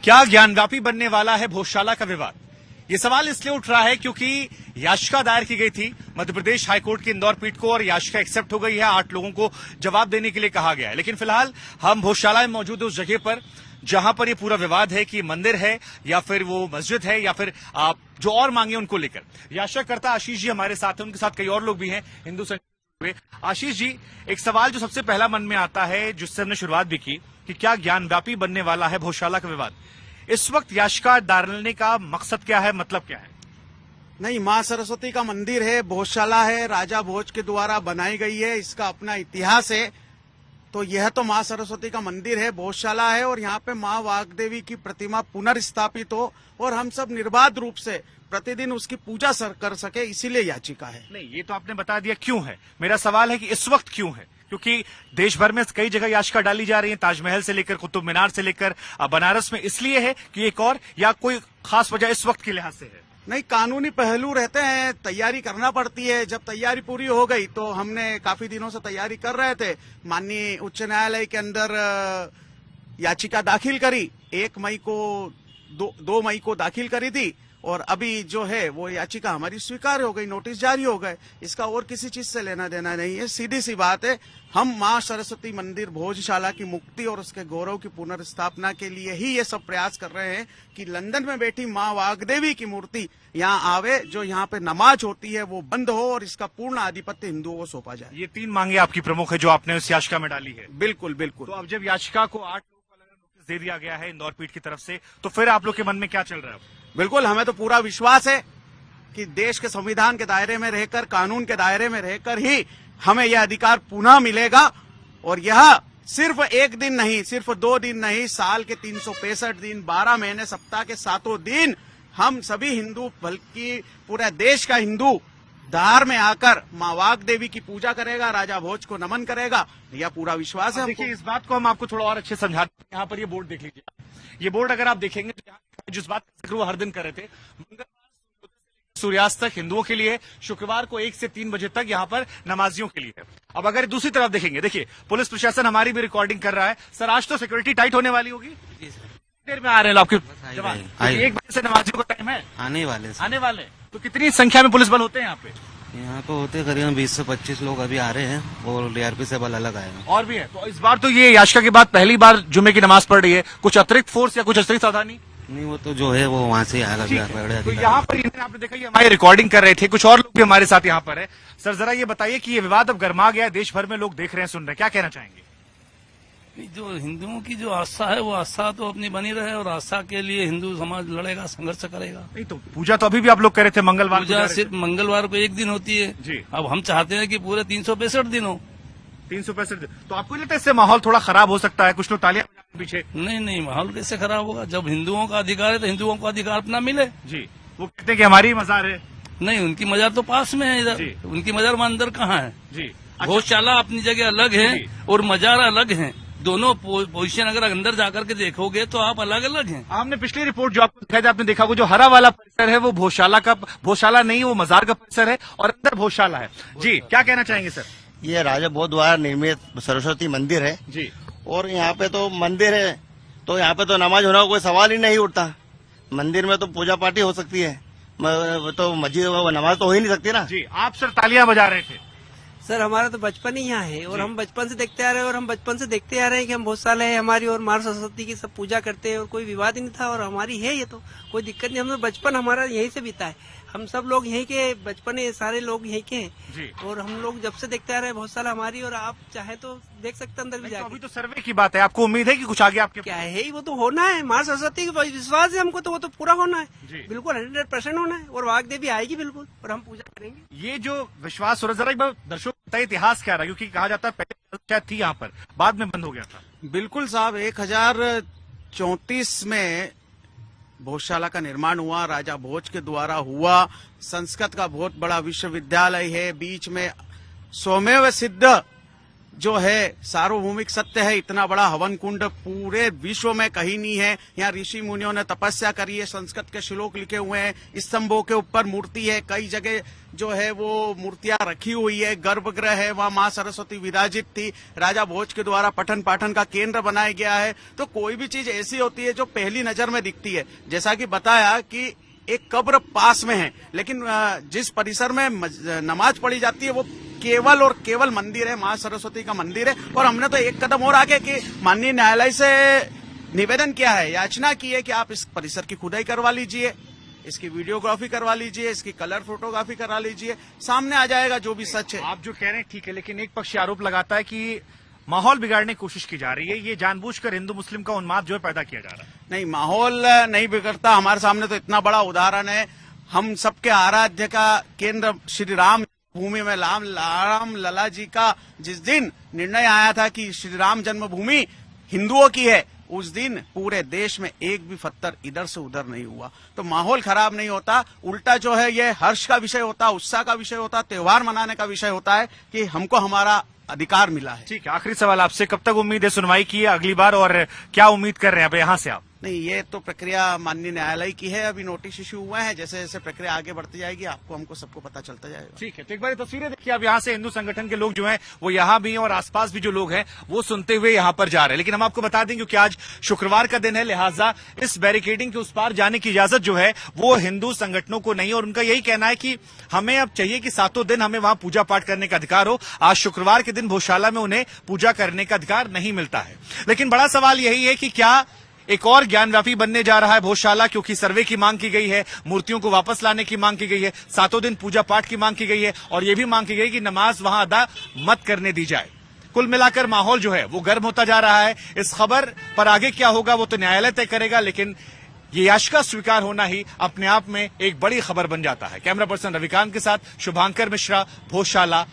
क्या ज्ञानव्यापी बनने वाला है भोजशाला का विवाद? ये सवाल इसलिए उठ रहा है क्योंकि याचिका दायर की गई थी मध्य प्रदेश हाईकोर्ट की इंदौर पीठ को और याचिका एक्सेप्ट हो गई है। 8 लोगों को जवाब देने के लिए कहा गया है। लेकिन फिलहाल हम भोजशाला में मौजूद उस जगह पर जहां पर ये पूरा विवाद है कि मंदिर है या फिर वो मस्जिद है या फिर जो और मांगे उनको लेकर। याचिकाकर्ता आशीष जी हमारे साथ हैं, उनके साथ कई और लोग भी हैं हिंदू संगठन। आशीष जी, एक सवाल जो सबसे पहला मन में आता है, जिससे हमने शुरुआत भी की, कि क्या ज्ञानव्यापी बनने वाला है भोजशाला का विवाद? इस वक्त याचिका डालने का मकसद क्या है, मतलब क्या है? नहीं, मां सरस्वती का मंदिर है, भोजशाला है, राजा भोज के द्वारा बनाई गई है, इसका अपना इतिहास है। तो यह तो मां सरस्वती का मंदिर है, भोजशाला है, और यहाँ पे मां वाग्देवी की प्रतिमा पुनर्स्थापित हो और हम सब निर्बाध रूप से प्रतिदिन उसकी पूजा कर सके, इसीलिए याचिका है। नहीं, ये तो आपने बता दिया क्यों है। मेरा सवाल है कि इस वक्त क्यों है, क्योंकि देश भर में कई जगह याचिका डाली जा रही है, ताजमहल से लेकर कुतुब मीनार से लेकर बनारस में। इसलिए है कि एक और या कोई खास वजह इस वक्त के लिहाज से है? नहीं, कानूनी पहलू रहते हैं, तैयारी करना पड़ती है। जब तैयारी पूरी हो गई तो हमने काफी दिनों से तैयारी कर रहे थे, माननीय उच्च न्यायालय के अंदर याचिका दाखिल करी। 1 मई को 2 मई को दाखिल करी थी और अभी जो है वो याचिका हमारी स्वीकार हो गई, नोटिस जारी हो गए। इसका और किसी चीज से लेना देना नहीं है, सीधी सी बात है। हम मां सरस्वती मंदिर भोजशाला की मुक्ति और उसके गौरव की पुनर्स्थापना के लिए ही ये सब प्रयास कर रहे हैं कि लंदन में बैठी मां वाग्देवी की मूर्ति यहाँ आवे, जो यहाँ पे नमाज होती है वो बंद हो और इसका पूर्ण आधिपत्य हिंदुओं को सौंपा जाए। ये 3 मांगे आपकी प्रमुख है जो आपने उस याचिका में डाली है? बिल्कुल बिल्कुल। तो अब जब याचिका को 8 लोगों को अलग नोटिस दे दिया गया है इंदौर पीठ की तरफ से, तो फिर आप लोग के मन में क्या चल रहा है? बिल्कुल, हमें तो पूरा विश्वास है कि देश के संविधान के दायरे में रहकर, कानून के दायरे में रहकर ही हमें यह अधिकार पुनः मिलेगा। और यह सिर्फ 1 दिन नहीं, सिर्फ 2 दिन नहीं, साल के 365 दिन, 12 महीने, सप्ताह के 7 दिन हम सभी हिंदू, बल्कि पूरे देश का हिंदू धार में आकर मां वाग्देवी की पूजा करेगा, राजा भोज को नमन करेगा। यह पूरा विश्वास है। देखिए, इस बात को हम आपको थोड़ा और अच्छे समझा दें। यहाँ पर ये बोर्ड देख लीजिए। ये बोर्ड अगर आप देखेंगे तो जिस बात का जिक्र वो हर दिन कर रहे थे, मंगलवार सूर्यास्त तक हिंदुओं के लिए, शुक्रवार को 1 से 3 बजे तक यहाँ पर नमाजियों के लिए है। अब अगर दूसरी तरफ देखेंगे, देखिए पुलिस प्रशासन हमारी भी रिकॉर्डिंग कर रहा है। सर, आज तो सिक्योरिटी टाइट होने वाली होगी। देर में आ रहे हैं आपके जवान? 1 बजे से नमाजियों का टाइम है, आने वाले। तो कितनी संख्या में पुलिस बल होते हैं यहाँ पे? यहाँ पे होते करीबन 20 से 25 लोग अभी आ रहे हैं और डीआरपी से बल अलग आएगा। और भी है? तो इस बार तो ये याचिका के बाद पहली बार जुम्मे की नमाज पढ़ रही है। कुछ अतिरिक्त फोर्स या कुछ अतिरिक्त सावधानी? नहीं, वो तो जो है वो वहाँ से आएगा। तो यहाँ पर आपने देखा, ये हमारी रिकॉर्डिंग कर रहे थे, कुछ और लोग भी हमारे साथ यहाँ पर है। सर, जरा ये बताइए कि ये विवाद अब गर्मा गया है, देश भर में लोग देख रहे हैं, सुन रहे हैं, क्या कहना चाहेंगे? जो हिंदुओं की जो आस्था है वो आस्था तो अपनी बनी रहे और आस्था के लिए हिंदू समाज लड़ेगा, संघर्ष करेगा। नहीं तो पूजा तो अभी भी आप लोग कह रहे थे मंगलवार, पूजा सिर्फ मंगलवार को 1 दिन होती है जी। अब हम चाहते हैं कि पूरे 365 दिन हो। 365 दिन? तो आपको लगता है इससे माहौल थोड़ा खराब हो सकता है? कुछ लोग तालियां बजाते पीछे। नहीं, माहौल कैसे खराब होगा? जब हिंदुओं का अधिकार है तो हिंदुओं को अधिकार अपना मिले जी। वो कहते हैं कि हमारी मजार है। नहीं, उनकी मजार तो पास में है इधर, उनकी मजार में अंदर कहाँ है जी। भोजशाला अपनी जगह अलग है और मजार अलग है। दोनों पोजीशन अगर अंदर जाकर के देखोगे तो आप अलग अलग हैं। आपने पिछली रिपोर्ट जो आपको दिखाई थी, आपने देखा वो जो हरा वाला परिसर है वो भोजशाला नहीं, वो मजार का परिसर है और अंदर भोजशाला है। जी, क्या कहना चाहेंगे सर? ये राजा भोज द्वारा निर्मित सरस्वती मंदिर है जी। और यहाँ पे तो मंदिर है, तो यहाँ पे तो नमाज होने का कोई सवाल ही नहीं उठता। मंदिर में तो पूजा पाठी हो सकती है, तो मस्जिद नमाज तो हो ही नहीं सकती ना जी। आप सर तालियां बजा रहे थे। सर, हमारा तो बचपन ही यहाँ है और हम बचपन से देखते आ रहे हैं और हम बचपन से देखते आ रहे हैं कि हम भोजशाला है हमारी और मां सरस्वती की सब पूजा करते हैं और कोई विवाद ही नहीं था और हमारी है, ये तो कोई दिक्कत नहीं। हम तो बचपन हमारा यहीं से बीता है, हम सब लोग यहीं के, बचपन ये सारे लोग यहीं के हैं और हम लोग जब से देखते आ रहे हैं भोजशाला हमारी। और आप चाहे तो देख सकते हैं अंदर भी जाके। अभी तो सर्वे की बात है, आपको उम्मीद है कि कुछ आगे आपके क्या है, वो तो होना है। मां सरस्वती का विश्वास है हमको, तो वो तो पूरा होना है, बिल्कुल 100% होना है और वाग्देवी आएगी बिल्कुल और हम पूजा करेंगे। ये जो विश्वास हो रहा है, जरा एक बार दर्शकों को बताइए इतिहास क्या रहा, क्योंकि कहा जाता है पहले शायद थी यहाँ पर, बाद में बंद हो गया था। बिल्कुल साहब, 1034 में भोजशाला का निर्माण हुआ, राजा भोज के द्वारा हुआ। संस्कृत का बहुत बड़ा विश्वविद्यालय है, बीच में स्वमेव सिद्ध जो है सार्वभौमिक सत्य है। इतना बड़ा हवन कुंड पूरे विश्व में कहीं नहीं है। यहाँ ऋषि मुनियों ने तपस्या करी है, संस्कृत के श्लोक लिखे हुए हैं, स्तंभों के ऊपर मूर्ति है, कई जगह जो है वो मूर्तियां रखी हुई है, गर्भगृह है, वहां मां सरस्वती विराजित थी, राजा भोज के द्वारा पठन पाठन का केंद्र बनाया गया है। तो कोई भी चीज ऐसी होती है जो पहली नजर में दिखती है। जैसा कि बताया कि एक कब्र पास में है, लेकिन जिस परिसर में नमाज पढ़ी जाती है वो केवल और केवल मंदिर है, मां सरस्वती का मंदिर है। और हमने तो एक कदम और आगे कि माननीय न्यायालय से निवेदन किया है, याचना की है कि आप इस परिसर की खुदाई करवा लीजिए, इसकी वीडियोग्राफी करवा लीजिए, इसकी कलर फोटोग्राफी करा लीजिए, सामने आ जाएगा जो भी सच है। आप जो कह रहे हैं ठीक है, लेकिन एक पक्ष आरोप लगाता है कि माहौल बिगाड़ने की कोशिश की जा रही है, ये जानबूझकर हिंदू मुस्लिम का उन्माद जो है पैदा किया जा रहा है। नहीं, माहौल नहीं बिगड़ता। हमारे सामने तो इतना बड़ा उदाहरण है। हम सबके आराध्य का केंद्र श्री राम भूमि में राम लला जी का जिस दिन निर्णय आया था कि श्री राम जन्मभूमि हिंदुओं की है, उस दिन पूरे देश में एक भी पत्थर इधर से उधर नहीं हुआ। तो माहौल खराब नहीं होता, उल्टा जो है ये हर्ष का विषय होता, उत्साह का विषय होता, त्योहार मनाने का विषय होता है कि हमको हमारा अधिकार मिला है। ठीक है, आखिरी सवाल आपसे, कब तक उम्मीद है सुनवाई की है अगली बार, और क्या उम्मीद कर रहे हैं अब यहाँ से आप? नहीं, ये तो प्रक्रिया माननीय न्यायालय की है। अभी नोटिस इश्यू हुए हैं, जैसे जैसे प्रक्रिया आगे बढ़ती जाएगी आपको हमको सबको पता चलता जाएगा। ठीक है, तो एक बार तस्वीरें देखिए। अब यहाँ से हिंदू संगठन के लोग जो हैं वो यहाँ भी हैं और आसपास भी जो लोग हैं वो सुनते हुए यहाँ पर जा रहे हैं। लेकिन हम आपको बता दें क्योंकि आज शुक्रवार का दिन है, लिहाजा इस बैरिकेडिंग के उस पार जाने की इजाजत जो है वो हिंदू संगठनों को नहीं, और उनका यही कहना है कि हमें अब चाहिए कि 7 दिन हमें वहां पूजा पाठ करने का अधिकार हो। आज शुक्रवार के दिन भोजशाला में उन्हें पूजा करने का अधिकार नहीं मिलता है। लेकिन बड़ा सवाल यही है कि क्या एक और ज्ञानव्यापी बनने जा रहा है भोजशाला, क्योंकि सर्वे की मांग की गई है, मूर्तियों को वापस लाने की मांग की गई है, 7 दिन पूजा पाठ की मांग की गई है, और यह भी मांग की गई कि नमाज वहां अदा मत करने दी जाए। कुल मिलाकर माहौल जो है वो गर्म होता जा रहा है। इस खबर पर आगे क्या होगा वो तो न्यायालय तय करेगा, लेकिन ये याचिका स्वीकार होना ही अपने आप में एक बड़ी खबर बन जाता है। कैमरा पर्सन रविकांत के साथ शुभांकर मिश्रा, भोजशाला।